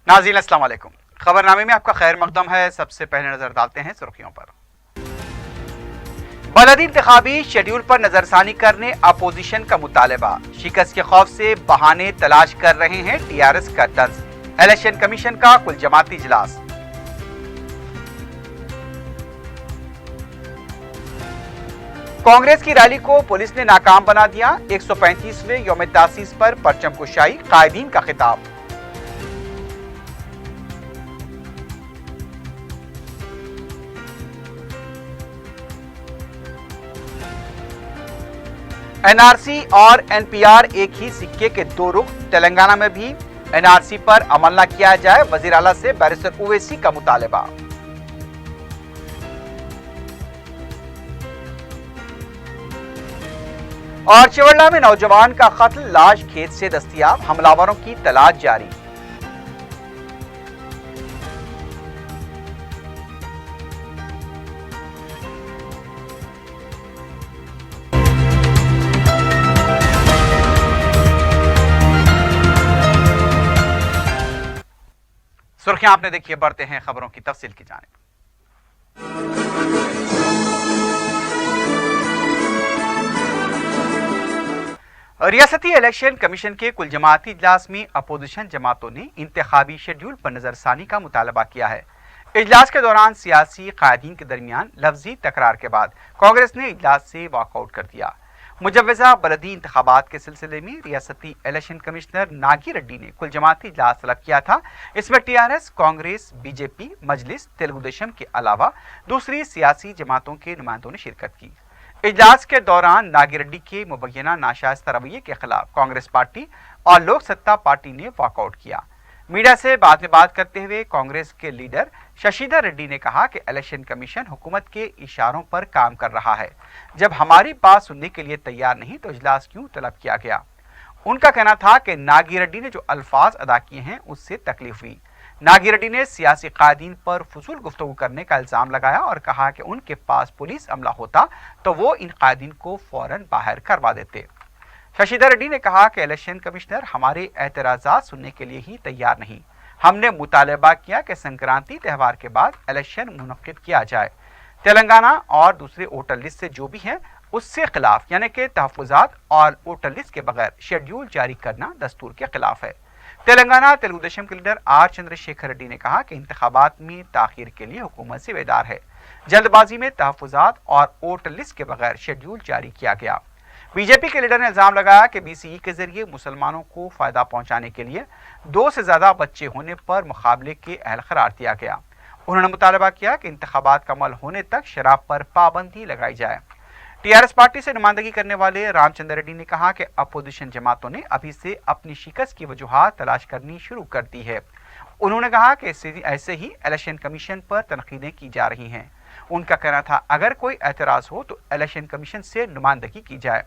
नाज़रीन अस्सलाम वालेकुम। खबरनामे में आपका खैर मकदम है। सबसे पहले नजर डालते हैं सुर्खियों पर। बलदी इंतखाबी शेड्यूल पर नजरसानी करने अपोजिशन का मुतालबा। शिकस्त के खौफ से बहाने तलाश कर रहे हैं टीआरएस का तंज। इलेक्शन कमीशन का कुल जमाती इजलास। कांग्रेस की रैली को पुलिस ने नाकाम बना दिया। 135वें यौम तासीस पर परचम कुशाई, कायदीन का खिताब। एनआरसी और एनपीआर एक ही सिक्के के दो रुख। तेलंगाना में भी एनआरसी पर अमल न किया जाए, वजीर आला से बैरिस्टर ओवैसी का मुतालबा। और चिवड़ला में नौजवान का कत्ल, लाश खेत से दस्तयाब, हमलावरों की तलाश जारी। सुर्खियां आपने देखी है, बढ़ते हैं खबरों की तफसील की जानिब। रियासती इलेक्शन कमीशन के कुल जमाती इजलास में अपोजिशन जमातों ने इंतखाबी शेड्यूल पर नजरसानी का मुतालबा किया है। इजलास के दौरान सियासी कायदीन के दरमियान लफ्जी तकरार के बाद कांग्रेस ने इजलास से वॉकआउट कर दिया। मुजव्वजा बलदी इंतखाबात के सिलसिले में रियासती इलेक्शन कमिश्नर नागी रेड्डी ने कुल जमाती इजलास तलब किया था। इसमें टीआरएस, कांग्रेस, बीजेपी, मजलिस, तेलुगु देशम के अलावा दूसरी सियासी जमातों के नुमाइंदों ने शिरकत की। इजलास के दौरान नागी रेड्डी के मुबैना नाशाइस्ता रवैये के खिलाफ कांग्रेस पार्टी और लोक सत्ता पार्टी ने वॉकआउट किया। मीडिया से बाद में बात करते हुए कांग्रेस के लीडर शशिधर रेड्डी ने कहा कि इलेक्शन कमीशन हुकूमत के इशारों पर काम कर रहा है। जब हमारी बात सुनने के लिए तैयार नहीं तो इजलास क्यों तलब किया गया। उनका कहना था कि नागी रेड्डी ने जो अल्फाज अदा किए हैं उससे तकलीफ हुई। नागी रेड्डी ने सियासी कायदीन पर फजूल गुफ्तगू करने का इल्जाम लगाया और कहा कि उनके पास पुलिस अमला होता तो वो इन कायदीन को फौरन बाहर करवा देते। शशिधर रेड्डी ने कहा कि इलेक्शन कमिश्नर हमारे एतराज़ात सुनने के लिए ही तैयार नहीं। हमने मुतालबा किया कि संक्रांति त्यौहार के बाद इलेक्शन मुनक्किद किया जाए। तेलंगाना और दूसरे वोटर लिस्ट से जो भी हैं उससे खिलाफ यानी कि तहफ़्फ़ुज़ात और वोटर लिस्ट के बगैर शेड्यूल जारी करना दस्तूर के खिलाफ है। तेलंगाना तेलुगु देशम के लीडर आर चंद्रशेखर रेड्डी ने कहा कि इंतखाबात में ताखीर के लिए हुकूमत से बेदार है। जल्दबाजी में तहफ़्फ़ुज़ात और वोटर लिस्ट के बगैर शेड्यूल जारी किया गया। बीजेपी के लीडर ने इल्जाम लगाया कि बीसीई के जरिए मुसलमानों को फायदा पहुंचाने के लिए 2 से ज्यादा बच्चे होने पर मुकाबले के अहल करार दिया गया। उन्होंने मुतालबा किया कि इंतखाबात का अमल होने तक शराब पर पाबंदी लगाई जाए। टीआरएस पार्टी से नुमाइंदगी करने वाले रामचंद्र रेड्डी ने कहा कि अपोजिशन जमातों ने अभी से अपनी शिकस्त की वजूहात तलाश करनी शुरू कर दी है। उन्होंने कहा कि ऐसे ही इलेक्शन कमीशन पर तनकीदें की जा रही हैं। उनका कहना था अगर कोई एतराज हो तो इलेक्शन कमीशन से नुमाइंदगी की जाए।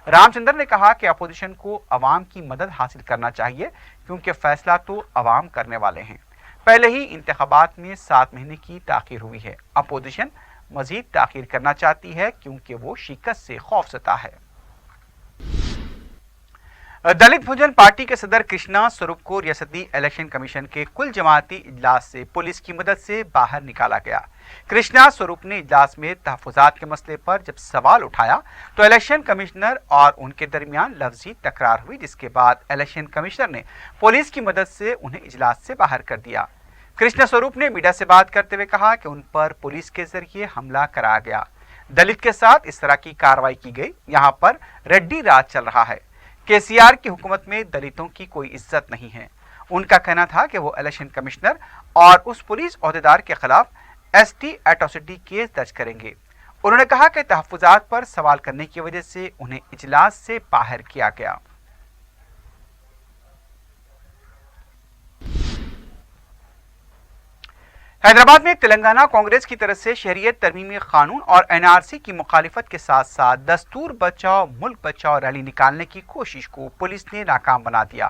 रामचंद्र ने कहा कि अपोजिशन को अवाम की मदद हासिल करना चाहिए क्योंकि फैसला तो अवाम करने वाले हैं। पहले ही इंतखाबात में 7 महीने की ताखीर हुई है। अपोजिशन मजीद ताखीर करना चाहती है क्योंकि वो शिकस्त से खौफजदा है। दलित बहुजन पार्टी के सदर कृष्णा स्वरूप को रियासती इलेक्शन कमीशन के कुल जमाती इजलास से पुलिस की मदद से बाहर निकाला गया। कृष्णा स्वरूप ने इजलास में तहफ़्फ़ुज़ात के मसले पर जब सवाल उठाया तो इलेक्शन कमिश्नर और उनके दरमियान लफ्जी तकरार हुई, जिसके बाद इलेक्शन कमिश्नर ने पुलिस की मदद से उन्हें इजलास से बाहर कर दिया। कृष्णा स्वरूप ने मीडिया से बात करते हुए कहा कि उन पर पुलिस के जरिए हमला कराया गया। दलित के साथ इस तरह की कार्रवाई की गई। यहाँ पर रेड्डी राज चल रहा है। केसीआर की हुकूमत में दलितों की कोई इज्जत नहीं है। उनका कहना था कि वो इलेक्शन कमिश्नर और उस पुलिस ओहदेदार के खिलाफ एसटी एट्रोसिटी केस दर्ज करेंगे। उन्होंने कहा कि तहफ़्फ़ुज़ात पर सवाल करने की वजह से उन्हें इजलास से बाहर किया गया। हैदराबाद में तेलंगाना कांग्रेस की तरफ से शहरियत तरमीमी कानून और एनआरसी की मुखालिफत के साथ साथ दस्तूर बचाओ मुल्क बचाओ रैली निकालने की कोशिश को पुलिस ने नाकाम बना दिया।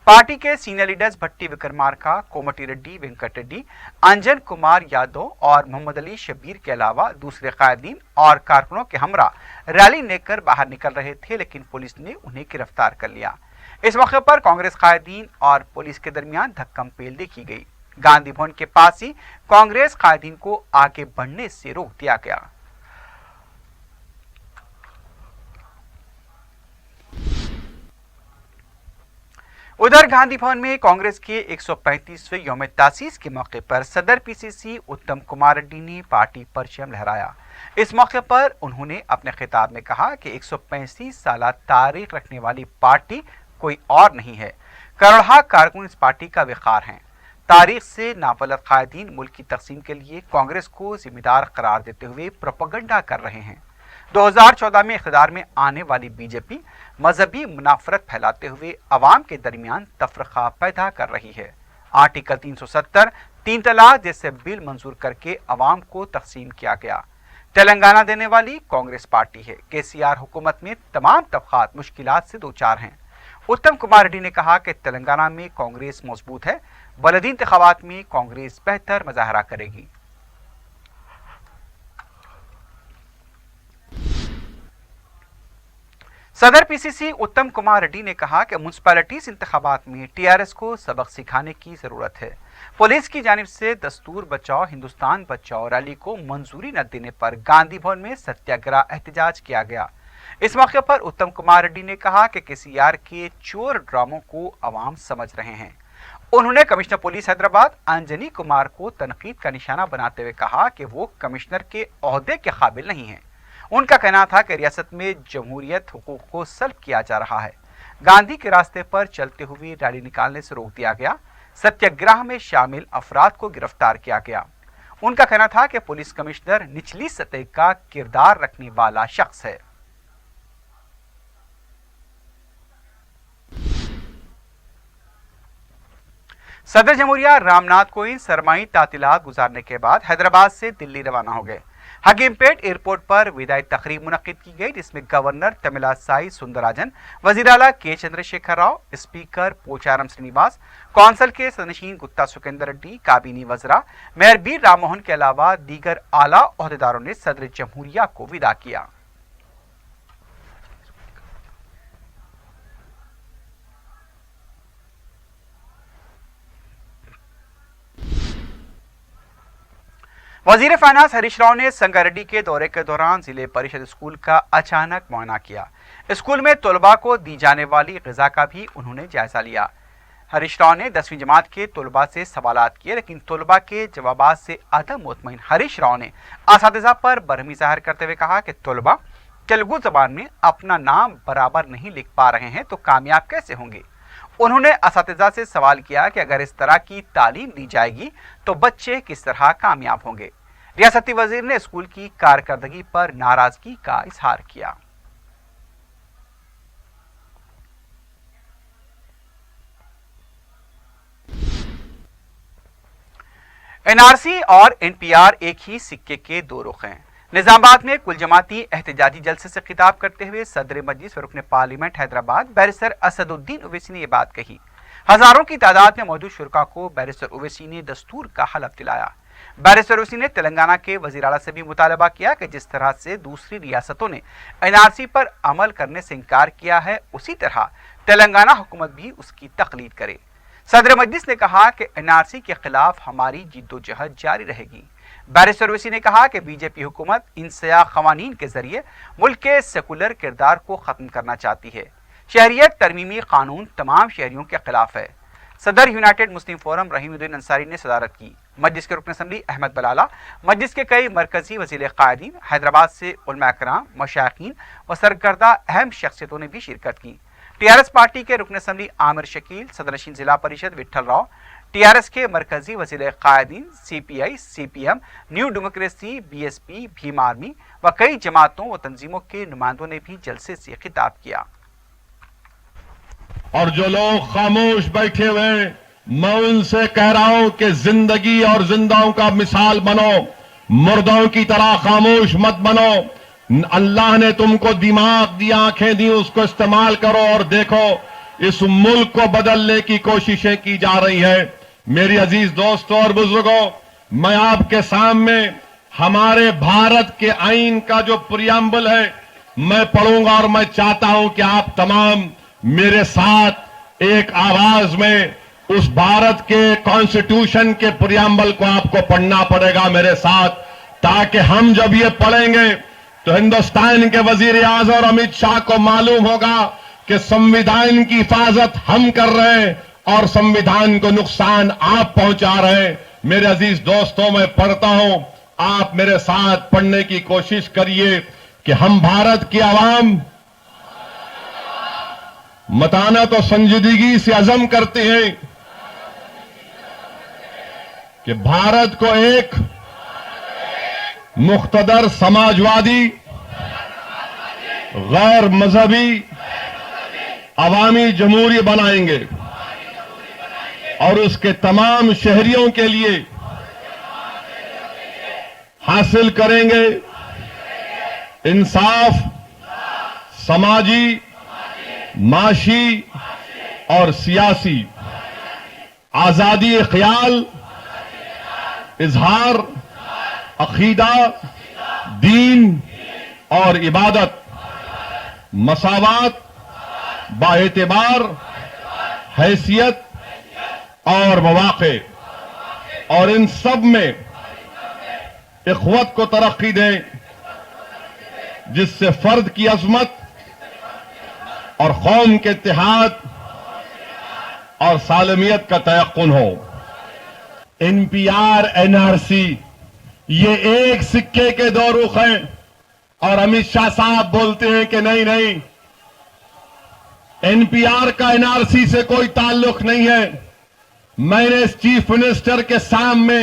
पार्टी के सीनियर लीडर्स भट्टी विक्रमार्का, कोमटी रेड्डी, वेंकट रेड्डी, अंजन कुमार यादव और मोहम्मद अली शब्बीर के अलावा दूसरे कायदीन और कारकुनों के हमरा रैली लेकर बाहर निकल रहे थे, लेकिन पुलिस ने उन्हें गिरफ्तार कर लिया। इस मौके पर कांग्रेस कायदीन और पुलिस के दरमियान धक्कम पेल देखी गई। गांधी भवन के पास ही कांग्रेस कायदीन को आगे बढ़ने से रोक दिया गया। उधर गांधी भवन में कांग्रेस के 135वें यौम तासीस के मौके पर सदर पीसीसी उत्तम कुमार रेड्डी ने पार्टी परचम लहराया। इस मौके पर उन्होंने अपने खिताब में कहा कि 135 साल तारीख रखने वाली पार्टी कोई और नहीं है। करोड़हा कारकुन इस पार्टी का विकार हैं। तारीख से नाबलद कायदीन मुल्क की तकसीम के लिए कांग्रेस को जिम्मेदार करार देते हुए प्रोपेगेंडा कर रहे हैं। 2014 में इख्तियार में आने वाली बीजेपी मजहबी मुनाफरत फैलाते हुए अवाम के दरमियान तफरका पैदा कर रही है। आर्टिकल 370 3 तलाक जैसे बिल मंजूर करके अवाम को तकसीम किया गया। तेलंगाना देने वाली कांग्रेस पार्टी है। केसीआर हुकूमत में तमाम तबकात मुश्किलात से दो चार हैं। उत्तम कुमार रेड्डी ने कहा कि तेलंगाना में कांग्रेस मजबूत है। बलदी इंतखाबात में कांग्रेस बेहतर मुजाहरा करेगी। सदर पीसीसी उत्तम कुमार रेड्डी ने कहा कि म्यूनसिपैलिटीज इंतखाबात में टीआरएस को सबक सिखाने की जरूरत है। पुलिस की जानिब से दस्तूर बचाओ हिंदुस्तान बचाओ रैली को मंजूरी न देने पर गांधी भवन में सत्याग्रह एहतजाज किया गया। इस मौके पर उत्तम कुमार रेड्डी ने कहा कि केसीआर के चोर ड्रामों को अवाम समझ रहे हैं। उन्होंने कमिश्नर पुलिस हैदराबाद अंजनी कुमार को तनकीद का निशाना बनाते हुए कहा कि वो कमिश्नर के ओहदे के काबिल नहीं है। उनका कहना था कि रियासत में जमहूरियत हुकूक को सल्ब किया जा रहा है। गांधी के रास्ते पर चलते हुए रैली निकालने से रोक दिया गया। सत्याग्रह में शामिल अफराद को गिरफ्तार किया गया। उनका कहना था कि पुलिस कमिश्नर निचली सतह का किरदार रखने वाला शख्स है। सदर जमहूरिया रामनाथ कोविंद सरमाई तातीलात गुजारने के बाद हैदराबाद से दिल्ली रवाना हो गए। हकीमपेट एयरपोर्ट पर विदाई तकरीब मुनक्किद की गई, जिसमें गवर्नर तमिलासाई सुंदरराजन, वजीर आला के चंद्रशेखर राव, स्पीकर पोचारम श्रीनिवास, कौंसिल के सदनशीन गुत्ता सुखेंदर रेड्डी, काबीनी वज़रा मेयर बी राम मोहन के अलावा दीगर आला ओहदेदारों ने सदर जमहूरिया को विदा किया। वजीर फाइनेंस हरीश राव ने संगारेड्डी के दौरे के दौरान जिले परिषद स्कूल का अचानक मुआयना किया। स्कूल में तलबा को दी जाने वाली ग़िज़ा का भी उन्होंने जायजा लिया। हरीश राव ने 10वीं जमात के तलबा से सवालात किए, लेकिन तलबा के जवाबात से अदम मुतमईन हरीश राव ने असातिज़ा पर बरहमी ज़ाहिर करते हुए कहा कि तलबा तेलुगु ज़बान में अपना नाम बराबर नहीं लिख पा रहे हैं तो कामयाब कैसे होंगे। उन्होंने असातिज़ा से सवाल किया कि अगर इस तरह की तालीम दी जाएगी तो बच्चे किस तरह कामयाब होंगे। रियासती वजीर ने स्कूल की कारकर्दगी पर नाराजगी का इजहार किया। एनआरसी और एनपीआर एक ही सिक्के के दो रुख हैं। निजामाबाद में कुल जमाती एहतजाजी जलसे से खिताब करते हुए सदर मजलिस व रुकन पार्लियामेंट हैदराबाद बैरिस्टर असदुद्दीन ओवैसी ने यह बात कही। हजारों की तादाद में मौजूद शुरका को बैरिस्टर ओवैसी ने दस्तूर का हलफ दिलाया। बैरिस्टर ओवैसी ने तेलंगाना के वजीर आला से भी मुतालबा किया कि जिस तरह से दूसरी रियासतों ने एनआरसी पर अमल करने से इनकार किया है, उसी तरह तेलंगाना हुकूमत भी उसकी तकलीद करे। सदर मजलिस ने कहा कि एनआरसी के खिलाफ हमारी जिद्दोजहद जारी रहेगी। बैरिस्टर ओवैसी ने कहा कि बीजेपी हुकूमत इंसया खवानीन के जरिए मुल्क के सेकुलर किरदार को खत्म करना चाहती है। शहरियत तरमीमी कानून तमाम शहरियों के खिलाफ है। सदर यूनाइटेड मुस्लिम फोरम रहीमुद्दीन अंसारी ने सदारत की। मजलिस के रुकन असम्बली अहमद बलाला, मजलिस के कई मरकजी वज़ीर कायदीन, हैदराबाद से उलमा कराम, मशाइखीन व सरकर्दा अहम शख्सियतों ने भी शिरकत की। टीआरएस पार्टी के रुकन असम्बली आमिर शकील, सदरनशीन जिला परिषद विठल राव, टीआरएस के मरकजी वज़ीर कायदीन, CPI, CPM, new democracy, BSP, Bhim army व कई जमातों व तंजीमों के नुमाइंदों ने भी जलसे से खिताब किया। और जो लोग खामोश बैठे हुए, मैं उनसे कह रहा हूं कि जिंदगी और जिंदाओं का मिसाल बनो, मुर्दों की तरह खामोश मत बनो। अल्लाह ने तुमको दिमाग दिया, आंखें दी, उसको इस्तेमाल करो और देखो इस मुल्क को बदलने की कोशिशें की जा रही है। मेरी अजीज दोस्तों और बुजुर्गों, मैं आपके सामने हमारे भारत के आईन का जो प्रियम्बल है मैं पढ़ूंगा और मैं चाहता हूं कि आप तमाम मेरे साथ ایک آواز میں اس بھارت کے کانسٹیٹیوشن کے پریامبل کو آپ کو پڑھنا پڑے گا میرے ساتھ، تاکہ ہم جب یہ پڑھیں گے تو ہندوستان کے وزیر اعظم اور امت شاہ کو معلوم ہوگا کہ سمویدھان کی حفاظت ہم کر رہے ہیں اور سمویدھان کو نقصان آپ پہنچا رہے ہیں۔ میرے عزیز دوستوں، میں پڑھتا ہوں، آپ میرے ساتھ پڑھنے کی کوشش کریے کہ ہم بھارت کی عوام متانت و سنجیدگی سے عزم کرتے ہیں کہ بھارت کو ایک مقتدر سماجوادی، غیر مذہبی عوامی جمہوریہ بنائیں گے اور اس کے تمام شہریوں کے لیے حاصل کریں گے انصاف، سماجی، معاشی اور سیاسی، آزادی خیال، اظہار، عقیدہ، دین اور عبادت، مساوات، باعتبار حیثیت اور مواقع، اور ان سب میں اخوت کو ترقی دیں جس سے فرد کی عظمت اور قوم کے اتحاد اور سالمیت کا تیقن ہو۔ N P R, N R C یہ ایک سکے کے دو رخ ہیں، اور امت شاہ صاحب بولتے ہیں کہ نہیں، این پی آر کا این آر سی سے کوئی تعلق نہیں ہے۔ میں نے چیف منسٹر کے سامنے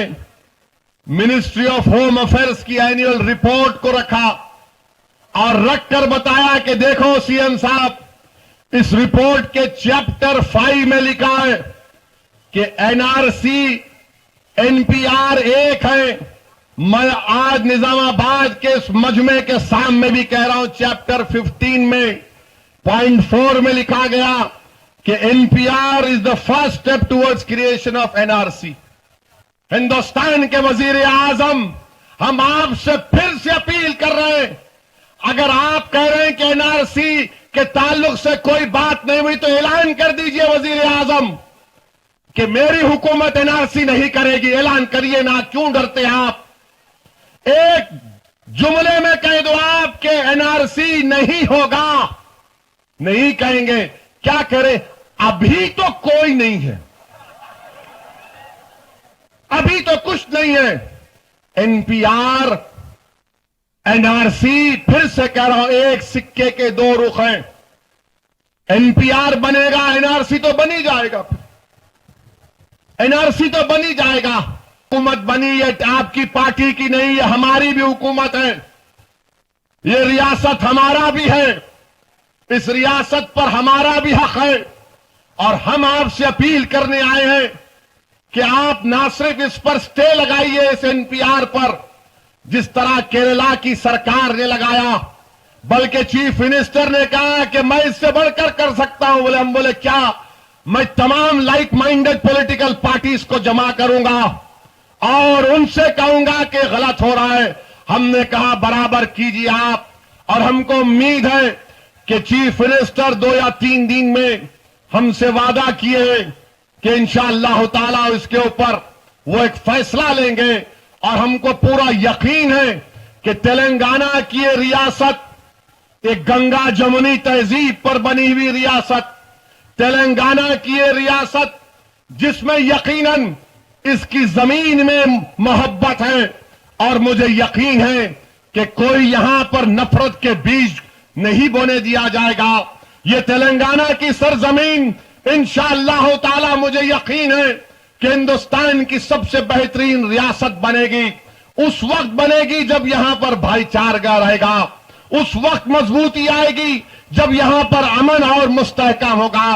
منسٹری آف ہوم افیئرز کی اینیول رپورٹ کو رکھا اور رکھ کر بتایا کہ دیکھو سی ایم صاحب، اس رپورٹ کے چیپٹر 5 میں لکھا ہے کہ N R C N P R ایک ہے۔ میں آج نظام آباد کے اس مجمع کے سامنے بھی کہہ رہا ہوں، چیپٹر 15 میں پوائنٹ 4 میں لکھا گیا کہ N P R is the first step towards creation of N R C. Hindustan کے وزیر اعظم، ہم آپ سے پھر سے اپیل کر رہے ہیں، اگر آپ کہہ رہے ہیں کہ این آر سی کے تعلق سے کوئی بات نہیں ہوئی تو اعلان کر دیجئے وزیر اعظم کہ میری حکومت این آر سی نہیں کرے گی۔ اعلان کریے نا، کیوں ڈرتے ہیں آپ؟ ایک جملے میں کہہ دو آپ کہ این آر سی نہیں ہوگا، نہیں کہیں گے، کیا کرے؟ ابھی تو کوئی نہیں ہے، ابھی تو کچھ نہیں ہے۔ N P R, N R C, پھر سے کہہ رہا ہوں، ایک سکے کے دو رخ ہیں۔ این پی آر بنے گا، این آر سی تو بنی جائے گا، این آر سی تو بنی جائے گا۔ حکومت بنی یہ آپ کی پارٹی کی نہیں، یہ ہماری بھی حکومت ہے، یہ ریاست ہمارا بھی ہے، اس ریاست پر ہمارا بھی حق ہے، اور ہم آپ سے اپیل کرنے آئے ہیں کہ آپ نہ صرف اس پر سٹے لگائیے، اس این پی آر پر، جس طرح کیرلا کی سرکار نے لگایا، بلکہ چیف منسٹر نے کہا کہ میں اس سے بڑھ کر سکتا ہوں۔ بولے، ہم بولے کیا؟ میں تمام لائک مائنڈڈ پولیٹیکل پارٹیز کو جمع کروں گا اور ان سے کہوں گا کہ غلط ہو رہا ہے۔ ہم نے کہا برابر کیجیے آپ، اور ہم کو امید ہے کہ چیف منسٹر 2 یا 3 دن میں ہم سے وعدہ کیے کہ انشاءاللہ تعالی اس کے اوپر وہ ایک فیصلہ لیں گے، اور ہم کو پورا یقین ہے کہ تلنگانہ کی یہ ریاست ایک گنگا جمنی تہذیب پر بنی ہوئی ریاست، تلنگانہ کی یہ ریاست جس میں یقیناً اس کی زمین میں محبت ہے، اور مجھے یقین ہے کہ کوئی یہاں پر نفرت کے بیج نہیں بونے دیا جائے گا۔ یہ تلنگانہ کی سرزمین انشاءاللہ تعالی مجھے یقین ہے کہ ہندوستان کی سب سے بہترین ریاست بنے گی۔ اس وقت بنے گی جب یہاں پر بھائی چارہ رہے گا، اس وقت مضبوطی آئے گی جب یہاں پر امن اور مستحکم ہوگا،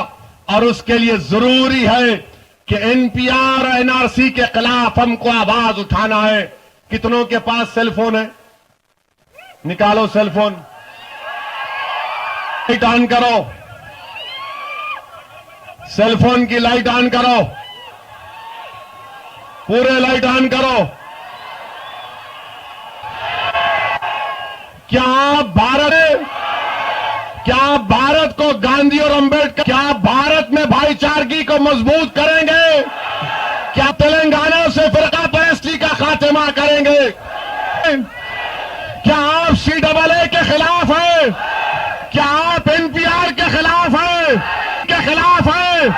اور اس کے لیے ضروری ہے کہ N P R, N R C کے خلاف ہم کو آواز اٹھانا ہے۔ کتنوں کے پاس سیل فون ہے؟ نکالو سیل فون، لائٹ آن کرو، سیل فون کی لائٹ آن کرو، پورے لائٹ آن کرو۔ کیا آپ क्या भारत को गांधी और अंबेडकर, क्या भारत में भाईचारगी को मजबूत करेंगे? क्या तेलंगाना से फिरका परस्ती का खात्मा करेंगे? क्या आप CAA के खिलाफ हैं? क्या आप NPR के खिलाफ हैं? के खिलाफ हैं?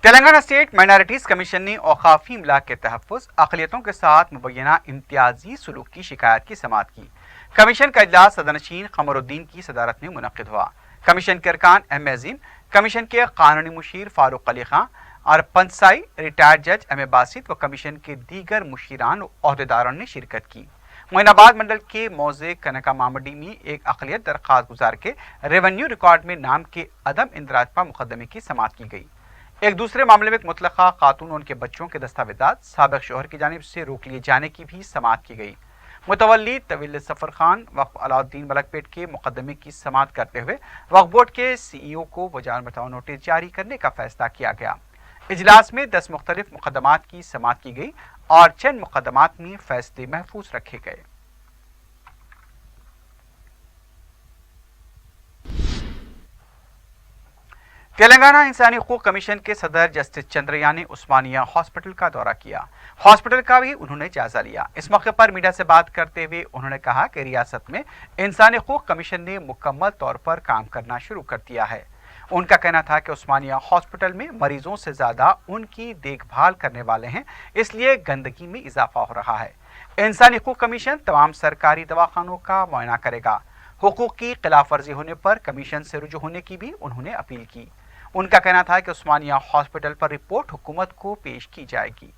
तेलंगाना स्टेट माइनॉरिटीज कमीशन ने औकाफी इमलाक के तहफ़्फ़ुज़ अक़लियतों के साथ मुबैना इम्तियाजी सलूक की शिकायत की समाअत की। कमीशन का इजलास सदरनशीन क़मरुद्दीन की सदारत में मुनक़्क़िद हुआ। कमीशन के अरकान एम अज़ीम, कमीशन के कानूनी मुशीर फारूक अली खां और पंसाई, रिटायर्ड जज एम बासित व कमीशन के दीगर मुशीरान व अहदेदारों ने शिरकत की। मोइनाबाद मंडल के मौजे कनका मामडी में एक अक़लियत दरख्वास्त गुजार के रेवेन्यू रिकॉर्ड में नाम के अदम इंदराज पर मुकदमे की समाअत की गई। एक दूसरे मामले में एक मुतलका खातून और उनके बच्चों के दस्तावेजात साबिक़ शोहर की जानिब से रोक लिए जाने की भी समाअत की गई। मुतवल्ली तवील सफ़र खान वक्फ अलाउद्दीन मलकपेट के मुकदमे की समाअत करते हुए वक्फ बोर्ड के CEO को वजारत बताओ नोटिस जारी करने का फैसला किया गया। इजलास में 10 मुख्तलिफ मुकदमात की समाअत की गई और चंद मुकदमात में फैसले महफूज रखे गए। तेलंगाना इंसानी हकूक़ कमीशन के सदर जस्टिस चंद्रया ने उस्मानिया हॉस्पिटल का दौरा किया। हॉस्पिटल का भी उन्होंने जायजा लिया। इस मौके पर मीडिया से बात करते हुए उन्होंने कहा कि रियासत में इंसानी हकूक़ कमीशन ने मुकम्मल तौर पर काम करना शुरू कर दिया है। उनका कहना था कि उस्मानिया हॉस्पिटल में मरीजों से ज़्यादा उनकी देखभाल करने वाले हैं, इसलिए गंदगी में इजाफा हो रहा है। इंसानी हकूक़ कमीशन तमाम सरकारी दवाखानों का मुआयना करेगा। हुकूक़ की खिलाफ वर्जी होने पर कमीशन से रुजू होने की भी उन्होंने अपील की। उनका कहना था कि उस्मानिया हॉस्पिटल पर रिपोर्ट हुकूमत को पेश की जाएगी।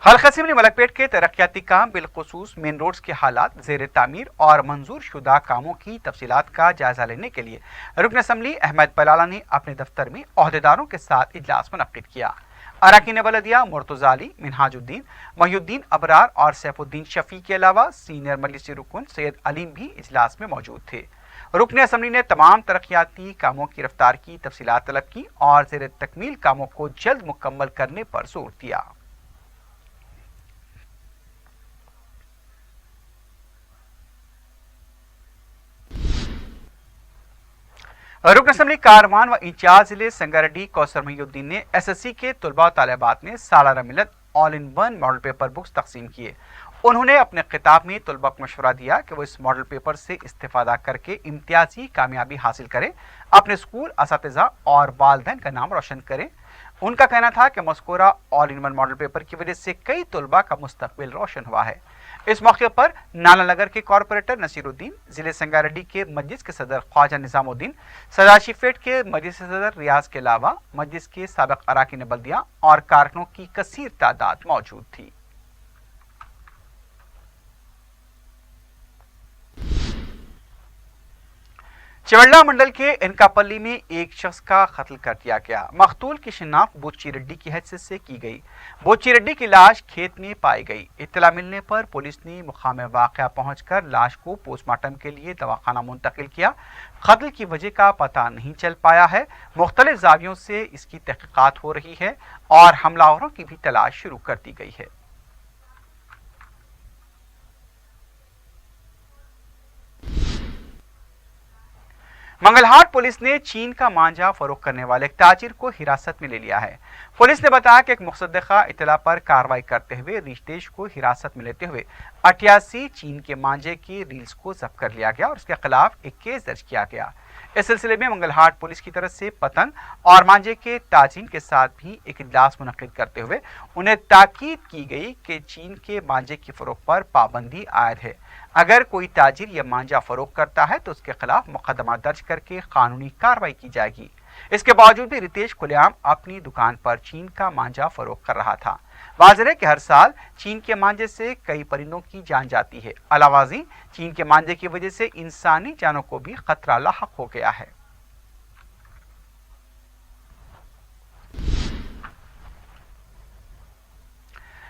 हल्का असेंबली मलकपेट के तरक्याती काम बिलखुसूस मेन रोड्स के हालात, ज़ेर तामीर और मंजूर शुदा कामों की तफसीलात का जायजा लेने के लिए रुकन असम्बली अहमद बलाला ने अपने दफ्तर में अहदेदारों के साथ इजलास मुनक्किद किया। अरकान बलदिया मुर्तज़ा अली, मिनहाजुद्दीन, महिउद्दीन अबरार और सैफुद्दीन शफी के अलावा सीनियर मजलिसी रुकन सैयद अलीम भी इजलास में मौजूद थे। रुकन असम्बली ने तमाम तरक्याती कामों की रफ्तार की तफसीलात तलब की और ज़ेर तकमील कामों को जल्द मुकम्मल करने पर जोर दिया। रुकन असम्बली कारवान व इंचार्ज जिले संगारेड्डी कौसर महिउद्दीन ने SSC के तलबा व तालिबात में सालाना मिलत all in one model paper books तकसीम किए। उन्होंने अपने खिताब में तलबा को मशवरा दिया कि वो इस मॉडल पेपर से इस्तेफादा करके इम्तियाजी कामयाबी हासिल करें, अपने स्कूल, असातिज़ा और वालिदैन का नाम रोशन करें। उनका कहना था कि मज़कूरा all in one model paper की वजह से कई तलबा का मुस्तकबिल रोशन हुआ है। इस मौके पर नालानगर के कॉरपोरेटर नसीरुद्दीन, जिले संगारेड्डी के मजलिस के सदर ख्वाजा निजामुद्दीन, सदाशिवपेट के मजलिस सदर रियाज के अलावा मजलिस के साबिक़ अरकान बल्दिया और कारकुनों की कसीर तादाद मौजूद थी। चिवल्ला मंडल के इनकापल्ली में एक शख्स का कत्ल कर दिया गया। मकतूल की शिनाख्त बोच्ची रेड्डी की हैसियत से की गई। बोच्ची रेड्डी की लाश खेत में पाई गई। इत्तला मिलने पर पुलिस ने मुकाम वाक़या पहुंचकर लाश को पोस्टमार्टम के लिए दवाखाना मुंतकिल किया। कत्ल की वजह का पता नहीं चल पाया है। मुख्तलिफ ज़ावियों से इसकी तहक़ीक़ात हो रही है और हमलावरों की भी तलाश शुरू कर दी गई है। मंगलहाट पुलिस ने चीन का मांझा फरोख्त करने वाले एक ताजिर को हिरासत में ले लिया है। पुलिस ने बताया कि एक मुसद्दक़ा इत्तला पर कार्रवाई करते हुए रिश्तेश को हिरासत में लेते हुए 88 चीन के मांझे की रील्स को जब्त कर लिया गया और उसके खिलाफ एक केस दर्ज किया गया। इस सिलसिले में मंगलहाट पुलिस की तरफ से पतंग और मांझे के ताजीन के साथ भी एक इजलास मुनक्किद करते हुए उन्हें ताकीद की गई कि चीन के मांझे की फरोख्त पर पाबंदी आयद है। अगर कोई ताजिर या मांझा फरोख्त करता है तो उसके खिलाफ मुकदमा दर्ज करके कानूनी कार्रवाई की जाएगी। इसके बावजूद भी रितेश खुलेआम अपनी दुकान पर चीन का मांझा फरोख्त कर रहा था। वाज़ेह है कि हर साल चीन के मांझे से कई परिंदों की जान जाती है। अलावाजी चीन के मांझे की वजह से इंसानी जानों को भी खतरा लाहक हो गया है।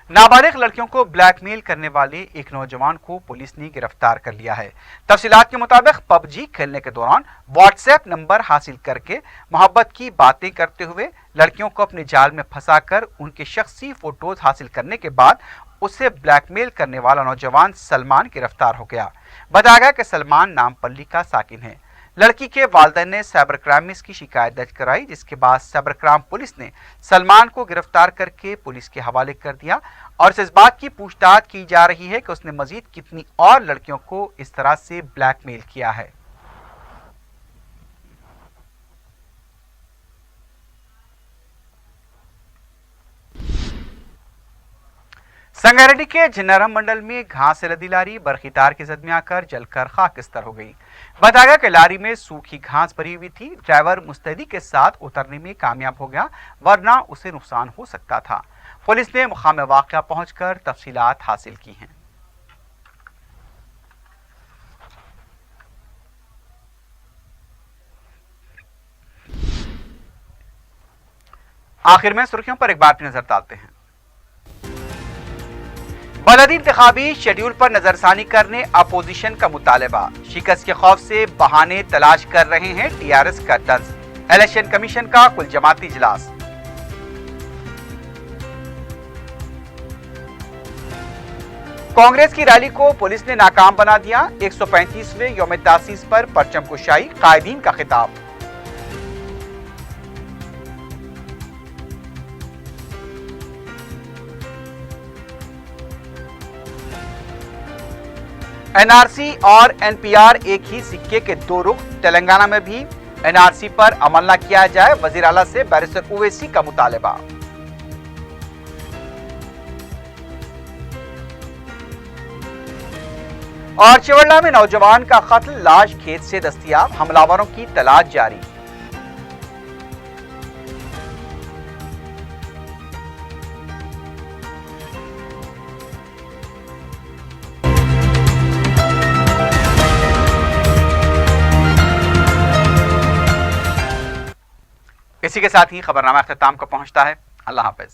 नाबालिग लड़कियों को ब्लैकमेल करने वाले एक नौजवान को पुलिस ने गिरफ्तार कर लिया है। तफसीलात के मुताबिक पबजी खेलने के दौरान व्हाट्सएप नंबर हासिल करके मोहब्बत की बातें करते हुए लड़कियों को अपने जाल में फंसाकर उनके शख्सी फोटोज हासिल करने के बाद उसे ब्लैकमेल करने वाला नौजवान सलमान गिरफ्तार हो गया। बताया गया कि सलमान नामपल्ली का साकिन है। लड़की के वालिदैन ने साइबर क्राइम में इसकी शिकायत दर्ज कराई, जिसके बाद साइबर क्राइम पुलिस ने सलमान को गिरफ्तार करके पुलिस के हवाले कर दिया और इस बात की पूछताछ की जा रही है कि उसने मजीद कितनी और लड़कियों को इस तरह से ब्लैकमेल किया है। संगारेड्डी के जिन्नाराम मंडल में घास से लदी लारी बरखी तार की जद में आकर जलकर खाकिस्तर हो गई। बताया गया कि लारी में सूखी घास भरी हुई थी। ड्राइवर मुस्तैदी के साथ उतरने में कामयाब हो गया, वरना उसे नुकसान हो सकता था। पुलिस ने मुकाम वाक़या पहुंचकर तफसीलात हासिल की हैं। आखिर में सुर्खियों पर एक बार फिर नजर डालते हैं। बलदी इंतखाबी शेड्यूल पर नजरसानी करने अपोजिशन का मुतालबा। शिकस्त के खौफ से बहाने तलाश कर रहे हैं टीआरएस का तंज। इलेक्शन कमीशन का कुल जमाती इजलास। कांग्रेस की रैली को पुलिस ने नाकाम बना दिया। 135वें यौम तासीस पर परचम कुशाई, कायदीन का खिताब। एनआरसी और एनपीआर एक ही सिक्के के दो रुख। तेलंगाना में भी एनआरसी पर अमल न किया जाए, वजीर आला से बैरिस्टर ओवैसी का मुतालबा। और चिवड़ला में नौजवान का कत्ल, लाश खेत से दस्तयाब, हमलावरों की तलाश जारी। इसी के साथ ही खबरनामा अख्ताम को पहुंचता है। अल्लाह हाफिज।